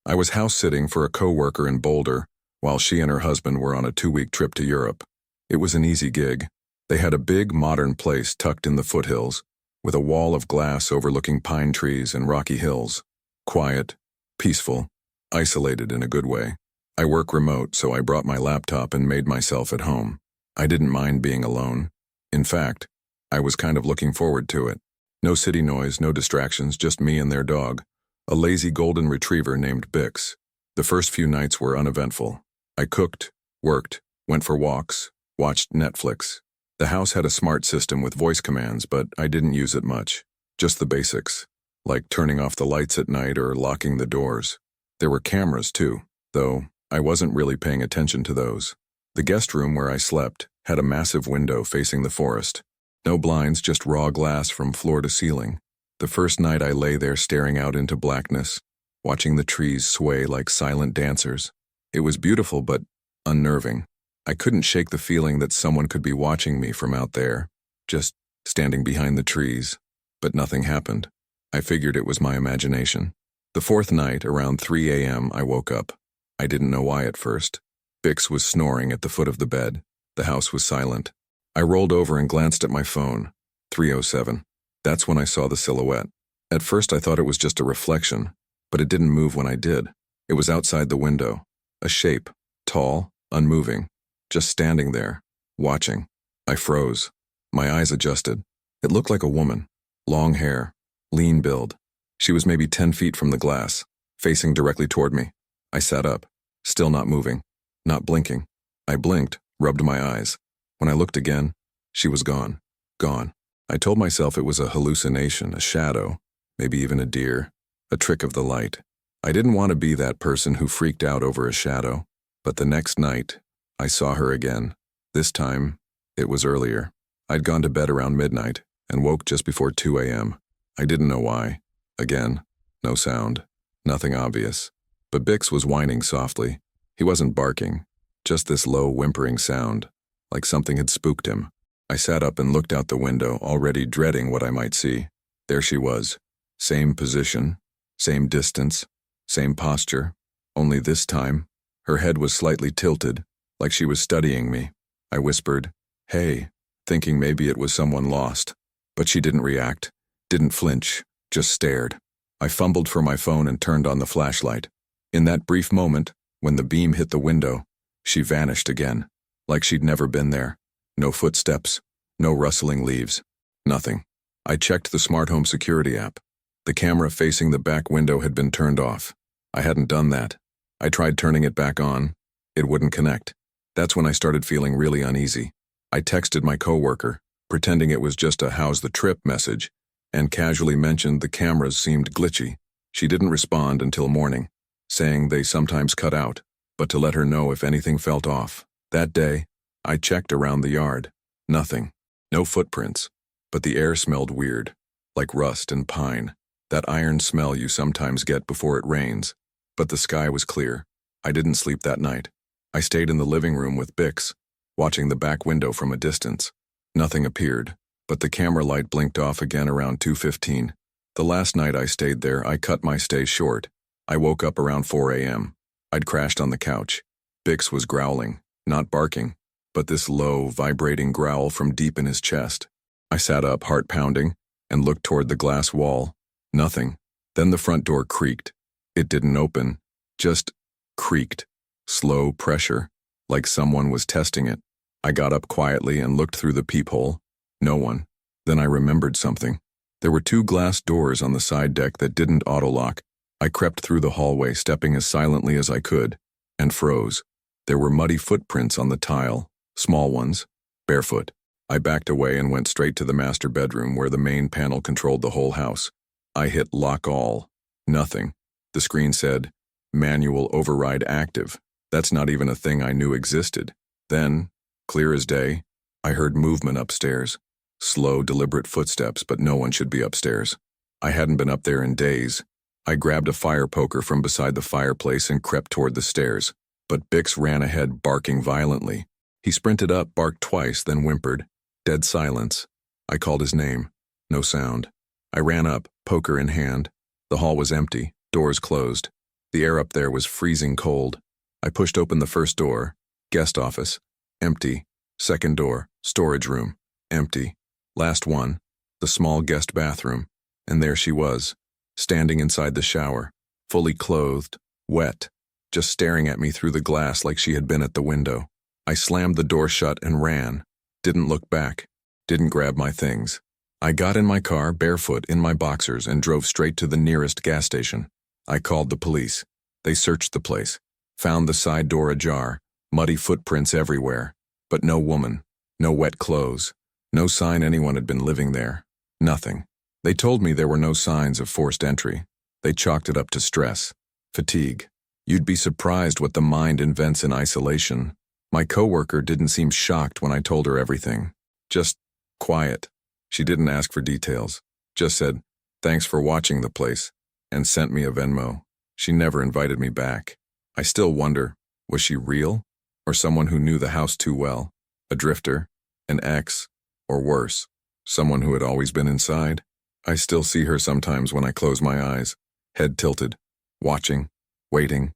I was house-sitting for a coworker in Boulder while she and her husband were on a 2-week trip to Europe. It was an easy gig. They had a big, modern place tucked in the foothills, with a wall of glass overlooking pine trees and rocky hills. Quiet, peaceful, isolated in a good way. I work remote, so I brought my laptop and made myself at home. I didn't mind being alone. In fact, I was kind of looking forward to it. No city noise, no distractions, just me and their dog, a lazy golden retriever named Bix. The first few nights were uneventful. I cooked, worked, went for walks, watched Netflix. The house had a smart system with voice commands, but I didn't use it much. Just the basics, like turning off the lights at night or locking the doors. There were cameras too, though I wasn't really paying attention to those. The guest room where I slept had a massive window facing the forest. No blinds, just raw glass from floor to ceiling. The first night I lay there staring out into blackness, watching the trees sway like silent dancers. It was beautiful but unnerving. I couldn't shake the feeling that someone could be watching me from out there, just standing behind the trees. But nothing happened. I figured it was my imagination. The fourth night, around 3 a.m., I woke up. I didn't know why at first. Bix was snoring at the foot of the bed. The house was silent. I rolled over and glanced at my phone. 3:07. That's when I saw the silhouette. At first I thought it was just a reflection, but it didn't move when I did. It was outside the window. A shape, tall, unmoving, just standing there, watching. I froze. My eyes adjusted. It looked like a woman. Long hair, lean build. She was maybe 10 feet from the glass, facing directly toward me. I sat up, still not moving, not blinking. I blinked, rubbed my eyes. When I looked again, she was gone. Gone. I told myself it was a hallucination, a shadow, maybe even a deer, a trick of the light. I didn't want to be that person who freaked out over a shadow. But the next night, I saw her again. This time, it was earlier. I'd gone to bed around midnight and woke just before 2 a.m. I didn't know why. Again, no sound, nothing obvious. But Bix was whining softly. He wasn't barking, just this low whimpering sound, like something had spooked him. I sat up and looked out the window, already dreading what I might see. There she was. Same position, same distance, same posture. Only this time, her head was slightly tilted, like she was studying me. I whispered, "Hey," thinking maybe it was someone lost. But she didn't react, didn't flinch, just stared. I fumbled for my phone and turned on the flashlight. In that brief moment, when the beam hit the window, she vanished again, like she'd never been there. No footsteps, no rustling leaves, nothing. I checked the smart home security app. The camera facing the back window had been turned off. I hadn't done that. I tried turning it back on. It wouldn't connect. That's when I started feeling really uneasy. I texted my coworker, pretending it was just a "how's the trip" message, and casually mentioned the cameras seemed glitchy. She didn't respond until morning, saying they sometimes cut out, but to let her know if anything felt off. That day, I checked around the yard. Nothing. No footprints. But the air smelled weird, like rust and pine, that iron smell you sometimes get before it rains. But the sky was clear. I didn't sleep that night. I stayed in the living room with Bix, watching the back window from a distance. Nothing appeared, but the camera light blinked off again around 2:15. The last night I stayed there, I cut my stay short. I woke up around 4 a.m. I'd crashed on the couch. Bix was growling, not barking, but this low, vibrating growl from deep in his chest. I sat up, heart pounding, and looked toward the glass wall. Nothing. Then the front door creaked. It didn't open, just creaked. Slow pressure, like someone was testing it. I got up quietly and looked through the peephole. No one. Then I remembered something. There were 2 glass doors on the side deck that didn't auto-lock. I crept through the hallway, stepping as silently as I could, and froze. There were muddy footprints on the tile, small ones, barefoot. I backed away and went straight to the master bedroom where the main panel controlled the whole house. I hit lock all. Nothing. The screen said, "Manual override active." That's not even a thing I knew existed. Then, clear as day, I heard movement upstairs. Slow, deliberate footsteps, but no one should be upstairs. I hadn't been up there in days. I grabbed a fire poker from beside the fireplace and crept toward the stairs. But Bix ran ahead, barking violently. He sprinted up, barked twice, then whimpered. Dead silence. I called his name. No sound. I ran up, poker in hand. The hall was empty, doors closed. The air up there was freezing cold. I pushed open the first door. Guest office. Empty. Second door. Storage room. Empty. Last one. The small guest bathroom. And there she was, standing inside the shower, fully clothed, wet, just staring at me through the glass like she had been at the window. I slammed the door shut and ran. Didn't look back. Didn't grab my things. I got in my car, barefoot, in my boxers, and drove straight to the nearest gas station. I called the police. They searched the place, found the side door ajar, muddy footprints everywhere, but no woman, no wet clothes, no sign anyone had been living there. Nothing. They told me there were no signs of forced entry. They chalked it up to stress, fatigue. You'd be surprised what the mind invents in isolation. My coworker didn't seem shocked when I told her everything. Just quiet. She didn't ask for details. Just said, "Thanks for watching the place," and sent me a Venmo. She never invited me back. I still wonder, was she real? Or someone who knew the house too well? A drifter? An ex? Or worse, someone who had always been inside? I still see her sometimes when I close my eyes, head tilted, watching, waiting.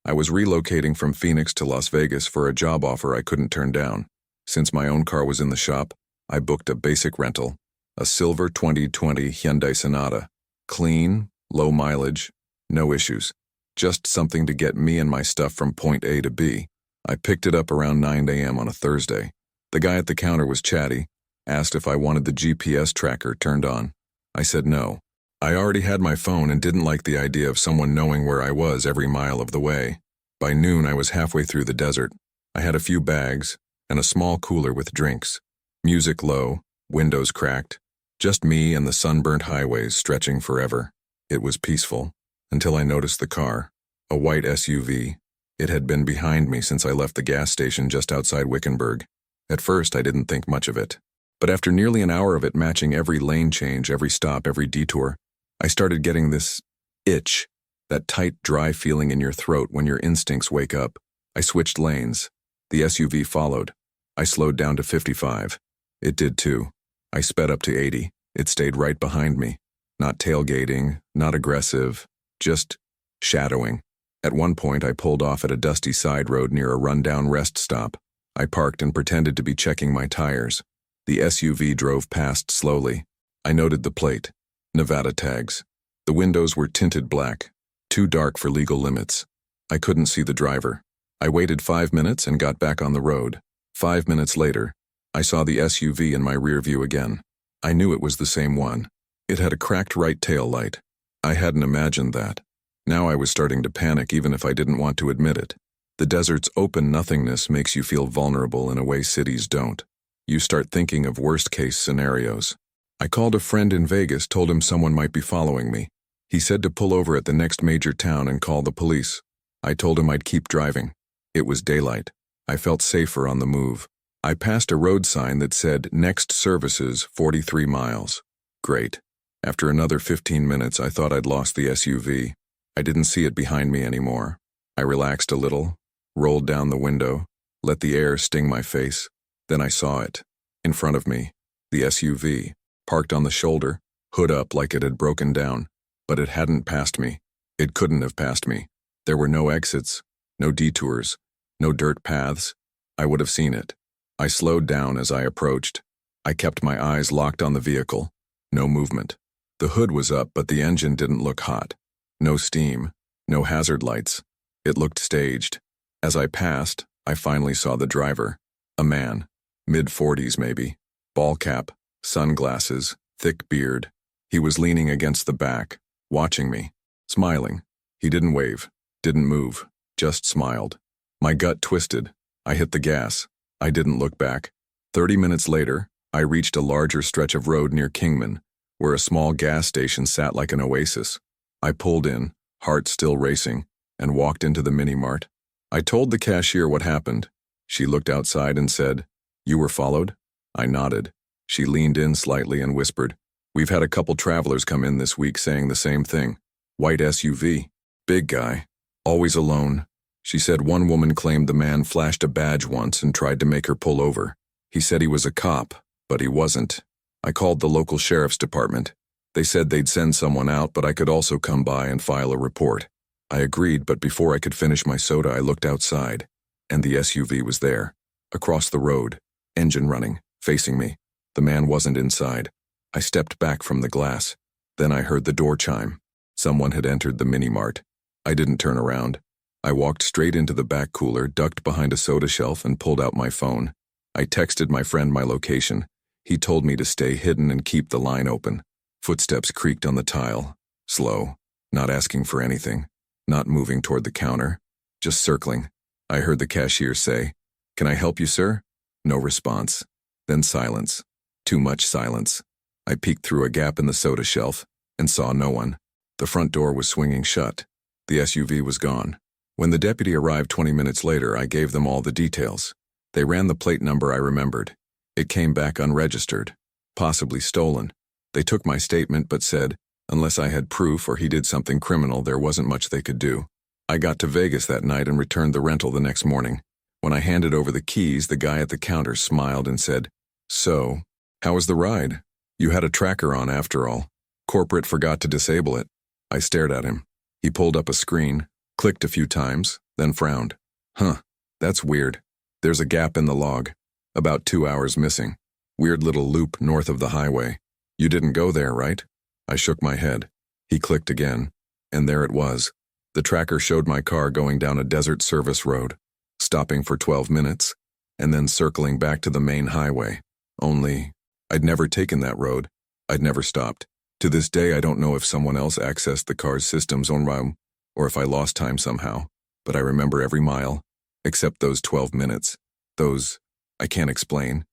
I was relocating from Phoenix to Las Vegas for a job offer I couldn't turn down. Since my own car was in the shop, I booked a basic rental, a silver 2020 Hyundai Sonata. Clean, low mileage, no issues. Just something to get me and my stuff from point A to B. I picked it up around 9 a.m. on a Thursday. The guy at the counter was chatty, asked if I wanted the GPS tracker turned on. I said no. I already had my phone and didn't like the idea of someone knowing where I was every mile of the way. By noon, I was halfway through the desert. I had a few bags and a small cooler with drinks. Music low, windows cracked. Just me and the sunburnt highways stretching forever. It was peaceful, until I noticed the car, a white SUV. It had been behind me since I left the gas station just outside Wickenburg. At first, I didn't think much of it. But after nearly an hour of it matching every lane change, every stop, every detour, I started getting this itch, that tight, dry feeling in your throat when your instincts wake up. I switched lanes. The SUV followed. I slowed down to 55. It did too. I sped up to 80. It stayed right behind me. Not tailgating, not aggressive, just shadowing. At one point, I pulled off at a dusty side road near a rundown rest stop. I parked and pretended to be checking my tires. The SUV drove past slowly. I noted the plate. Nevada tags. The windows were tinted black, too dark for legal limits. I couldn't see the driver. I waited 5 minutes and got back on the road. 5 minutes later, I saw the SUV in my rear view again. I knew it was the same one. It had a cracked right tail light. I hadn't imagined that. Now I was starting to panic even if I didn't want to admit it. The desert's open nothingness makes you feel vulnerable in a way cities don't. You start thinking of worst-case scenarios. I called a friend in Vegas, told him someone might be following me. He said to pull over at the next major town and call the police. I told him I'd keep driving. It was daylight. I felt safer on the move. I passed a road sign that said, "Next services, 43 miles. Great. After another 15 minutes, I thought I'd lost the SUV. I didn't see it behind me anymore. I relaxed a little, rolled down the window, let the air sting my face. Then I saw it. In front of me. The SUV. Parked on the shoulder, hood up like it had broken down. But it hadn't passed me. It couldn't have passed me. There were no exits, no detours, no dirt paths. I would have seen it. I slowed down as I approached. I kept my eyes locked on the vehicle. No movement. The hood was up, but the engine didn't look hot. No steam, no hazard lights. It looked staged. As I passed, I finally saw the driver. A man, mid-40s maybe, ball cap, sunglasses, thick beard. He was leaning against the back, watching me, smiling. He didn't wave, didn't move, just smiled. My gut twisted. I hit the gas. I didn't look back. 30 minutes later, I reached a larger stretch of road near Kingman, where a small gas station sat like an oasis. I pulled in, heart still racing, and walked into the mini-mart. I told the cashier what happened. She looked outside and said, "You were followed?" I nodded. She leaned in slightly and whispered, "We've had a couple travelers come in this week saying the same thing. White SUV. Big guy. Always alone." She said one woman claimed the man flashed a badge once and tried to make her pull over. He said he was a cop, but he wasn't. I called the local sheriff's department. They said they'd send someone out, but I could also come by and file a report. I agreed, but before I could finish my soda, I looked outside, and the SUV was there, across the road, engine running, facing me. The man wasn't inside. I stepped back from the glass. Then I heard the door chime. Someone had entered the mini-mart. I didn't turn around. I walked straight into the back cooler, ducked behind a soda shelf, and pulled out my phone. I texted my friend my location. He told me to stay hidden and keep the line open. Footsteps creaked on the tile. Slow, not asking for anything, not moving toward the counter, just circling. I heard the cashier say, "Can I help you, sir?" No response. Then silence. Too much silence. I peeked through a gap in the soda shelf and saw no one. The front door was swinging shut. The SUV was gone. When the deputy arrived 20 minutes later, I gave them all the details. They ran the plate number I remembered. It came back unregistered, possibly stolen. They took my statement but said, unless I had proof or he did something criminal, there wasn't much they could do. I got to Vegas that night and returned the rental the next morning. When I handed over the keys, the guy at the counter smiled and said, "So, how was the ride? You had a tracker on after all. Corporate forgot to disable it." I stared at him. He pulled up a screen, clicked a few times, then frowned. "Huh, that's weird. There's a gap in the log. About 2 hours missing. Weird little loop north of the highway. You didn't go there, right?" I shook my head. He clicked again, and there it was. The tracker showed my car going down a desert service road, stopping for 12 minutes, and then circling back to the main highway. Only, I'd never taken that road. I'd never stopped. To this day, I don't know if someone else accessed the car's systems on route, or if I lost time somehow, but I remember every mile, except those 12 minutes. Those, I can't explain.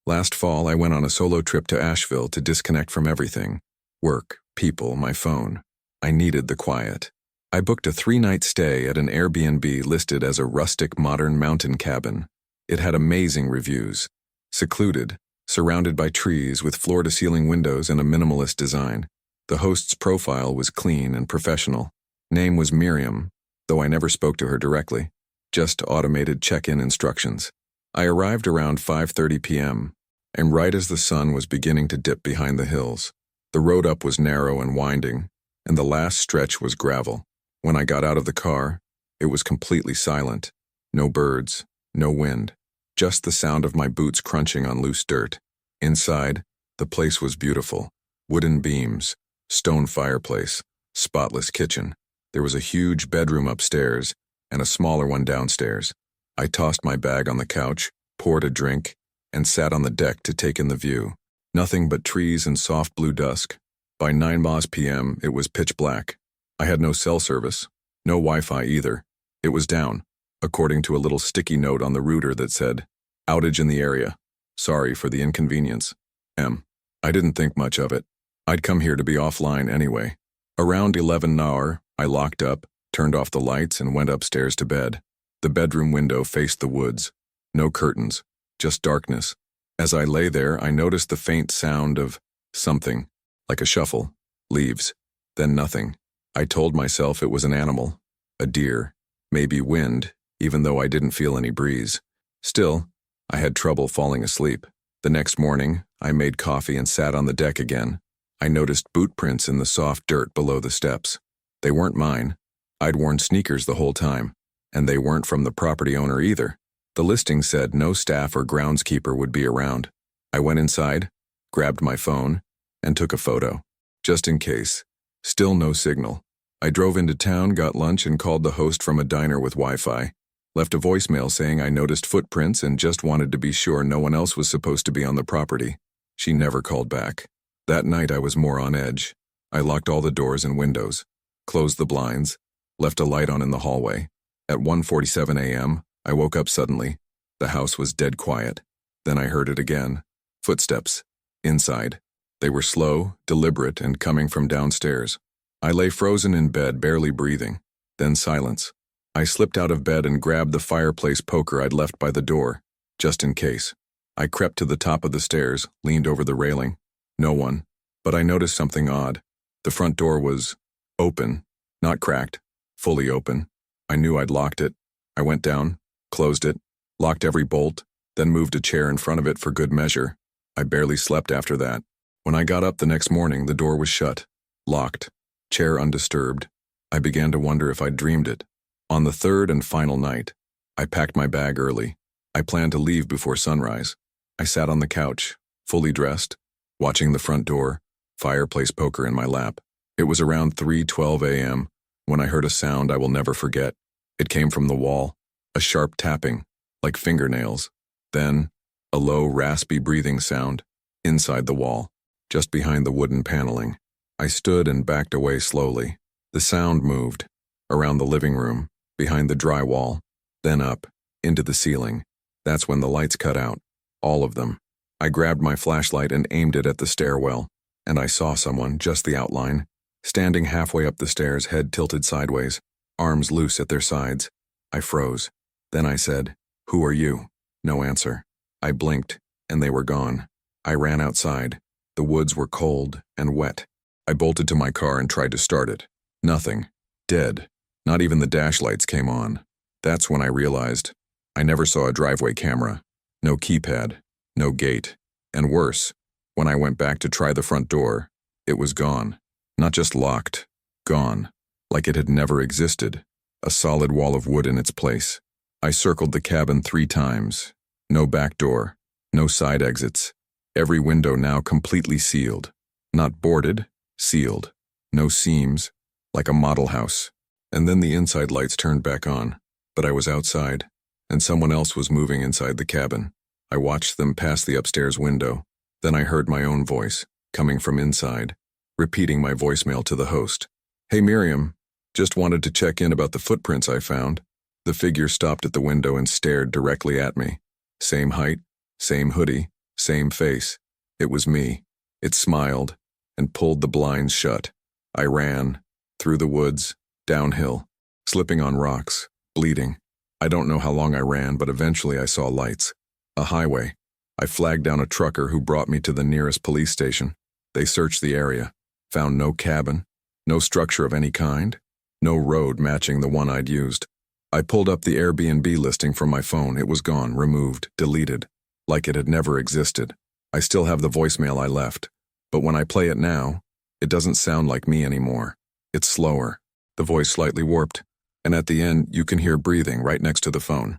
Last fall, I went on a solo trip to Asheville to disconnect from everything. Work, people, my phone. I needed the quiet. I booked a 3-night stay at an Airbnb listed as a rustic modern mountain cabin. It had amazing reviews. Secluded, surrounded by trees with floor-to-ceiling windows and a minimalist design. The host's profile was clean and professional. Name was Miriam, though I never spoke to her directly. Just automated check-in instructions. I arrived around 5:30 p.m., and right as the sun was beginning to dip behind the hills. The road up was narrow and winding, and the last stretch was gravel. When I got out of the car, it was completely silent. No birds, no wind, just the sound of my boots crunching on loose dirt. Inside, the place was beautiful. Wooden beams, stone fireplace, spotless kitchen. There was a huge bedroom upstairs and a smaller one downstairs. I tossed my bag on the couch, poured a drink, and sat on the deck to take in the view. Nothing but trees and soft blue dusk. By 9 p.m., it was pitch black. I had no cell service, no Wi-Fi either. It was down, according to a little sticky note on the router that said, "Outage in the area. Sorry for the inconvenience. M." I didn't think much of it. I'd come here to be offline anyway. Around 11 hour, I locked up, turned off the lights, and went upstairs to bed. The bedroom window faced the woods. No curtains, just darkness. As I lay there, I noticed the faint sound of something, like a shuffle, leaves, then nothing. I told myself it was an animal, a deer, maybe wind, even though I didn't feel any breeze. Still, I had trouble falling asleep. The next morning, I made coffee and sat on the deck again. I noticed boot prints in the soft dirt below the steps. They weren't mine. I'd worn sneakers the whole time. And they weren't from the property owner either. The listing said no staff or groundskeeper would be around. I went inside, grabbed my phone, and took a photo, just in case. Still no signal. I drove into town, got lunch, and called the host from a diner with Wi-Fi. Left a voicemail saying I noticed footprints and just wanted to be sure no one else was supposed to be on the property. She never called back. That night I was more on edge. I locked all the doors and windows, closed the blinds, left a light on in the hallway. At 1:47 a.m., I woke up suddenly. The house was dead quiet. Then I heard it again. Footsteps. Inside. They were slow, deliberate, and coming from downstairs. I lay frozen in bed, barely breathing. Then silence. I slipped out of bed and grabbed the fireplace poker I'd left by the door, just in case. I crept to the top of the stairs, leaned over the railing. No one. But I noticed something odd. The front door was open, not cracked, fully open. I knew I'd locked it. I went down, closed it, locked every bolt, then moved a chair in front of it for good measure. I barely slept after that. When I got up the next morning, the door was shut, locked, chair undisturbed. I began to wonder if I'd dreamed it. On the third and final night, I packed my bag early. I planned to leave before sunrise. I sat on the couch, fully dressed, watching the front door, fireplace poker in my lap. It was around 3:12 a.m. when I heard a sound I will never forget. It came from the wall, a sharp tapping, like fingernails. Then, a low, raspy breathing sound, inside the wall, just behind the wooden paneling. I stood and backed away slowly. The sound moved, around the living room, behind the drywall, then up, into the ceiling. That's when the lights cut out, all of them. I grabbed my flashlight and aimed it at the stairwell, and I saw someone, just the outline, standing halfway up the stairs, head tilted sideways, arms loose at their sides. I froze. Then I said, "Who are you?" No answer. I blinked, and they were gone. I ran outside. The woods were cold and wet. I bolted to my car and tried to start it. Nothing. Dead. Not even the dash lights came on. That's when I realized I never saw a driveway camera. No keypad. No gate. And worse, when I went back to try the front door, it was gone. Not just locked. Gone. Like it had never existed. A solid wall of wood in its place. I circled the cabin 3 times. No back door. No side exits. Every window now completely sealed. Not boarded, sealed. No seams, like a model house. And then the inside lights turned back on. But I was outside, and someone else was moving inside the cabin. I watched them pass the upstairs window. Then I heard my own voice, coming from inside, repeating my voicemail to the host. "Hey Miriam, just wanted to check in about the footprints I found." The figure stopped at the window and stared directly at me. Same height, same hoodie, same face. It was me. It smiled and pulled the blinds shut. I ran, through the woods, downhill, slipping on rocks, bleeding. I don't know how long I ran, but eventually I saw lights. A highway. I flagged down a trucker who brought me to the nearest police station. They searched the area, found no cabin, no structure of any kind, no road matching the one I'd used. I pulled up the Airbnb listing from my phone. It was gone, removed, deleted, like it had never existed. I still have the voicemail I left, but when I play it now, it doesn't sound like me anymore. It's slower, the voice slightly warped, and at the end you can hear breathing right next to the phone.